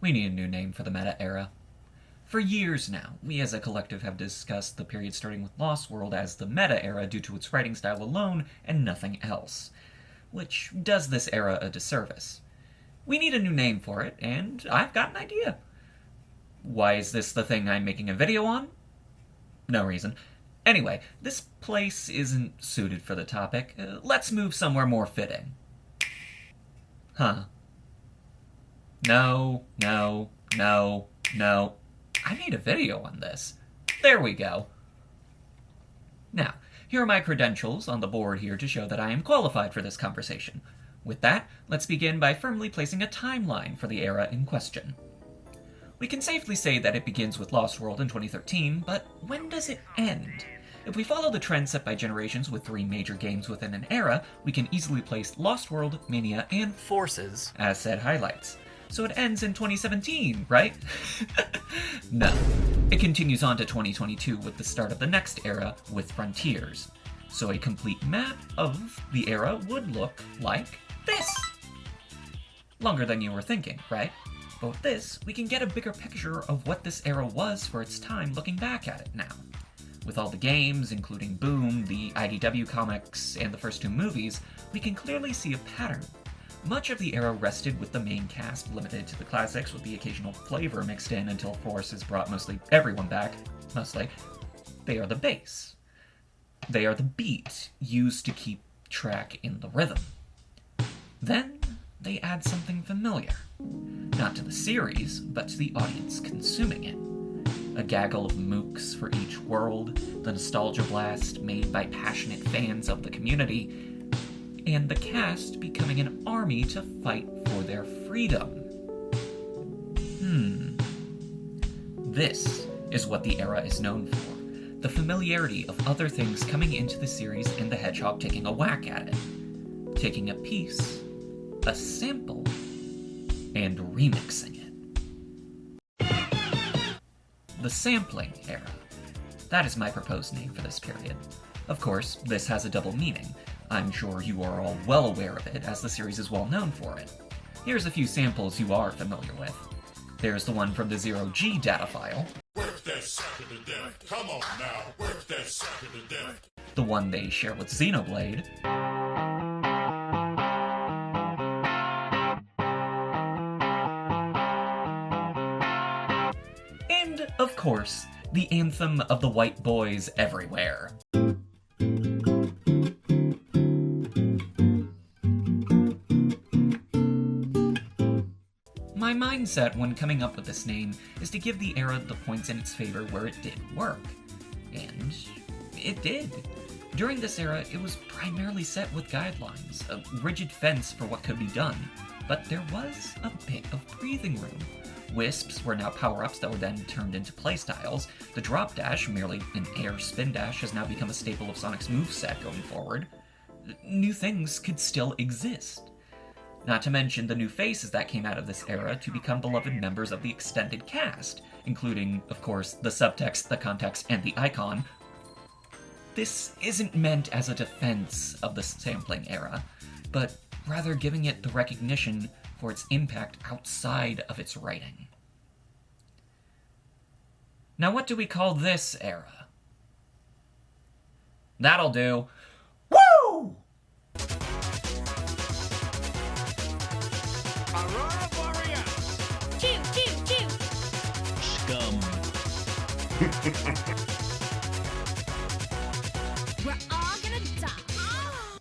We need a new name for the meta era. For years now, we as a collective have discussed the period starting with Lost World as the meta era due to its writing style alone and nothing else, which does this era a disservice. We need a new name for it, and I've got an idea. Why is this the thing I'm making a video on? No reason. Anyway, this place isn't suited for the topic. Let's move somewhere more fitting. Huh. No. I made a video on this. There we go. Now, here are my credentials on the board here to show that I am qualified for this conversation. With that, let's begin by firmly placing a timeline for the era in question. We can safely say that it begins with Lost World in 2013, but when does it end? If we follow the trend set by generations with 3 major games within an era, we can easily place Lost World, Mania, and Forces as said highlights. So it ends in 2017, right? No. It continues on to 2022 with the start of the next era with Frontiers. So a complete map of the era would look like this. Longer than you were thinking, right? But with this, we can get a bigger picture of what this era was for its time looking back at it now. With all the games, including Boom, the IDW comics, and the first 2 movies, we can clearly see a pattern. Much of the era rested with the main cast limited to the classics with the occasional flavor mixed in until Forces brought mostly everyone back. Mostly. They are the base. They are the beat used to keep track in the rhythm. Then, they add something familiar. Not to the series, but to the audience consuming it. A gaggle of mooks for each world, the nostalgia blast made by passionate fans of the community, and the cast becoming an army to fight for their freedom. This is what the era is known for. The familiarity of other things coming into the series and the Hedgehog taking a whack at it. Taking a piece, a sample, and remixing it. The sampling era. That is my proposed name for this period. Of course, this has a double meaning. I'm sure you are all well aware of it, as the series is well known for it. Here's a few samples you are familiar with. There's the one from the 0G data file. Work that sucker to death. Come on now, work that sucker to death. The one they share with Xenoblade. And, of course, the anthem of the white boys everywhere. My mindset when coming up with this name is to give the era the points in its favor where it did work. And it did. During this era, it was primarily set with guidelines, a rigid fence for what could be done, but there was a bit of breathing room. Wisps were now power-ups that were then turned into playstyles. The drop dash, merely an air spin dash, has now become a staple of Sonic's moveset going forward. New things could still exist. Not to mention the new faces that came out of this era to become beloved members of the extended cast, including, of course, the subtext, the context, and the icon. This isn't meant as a defense of the sampling era, but rather giving it the recognition for its impact outside of its writing. Now what do we call this era? That'll do. Woo! Aurora Borealis. Choo, choo, choo. Scum.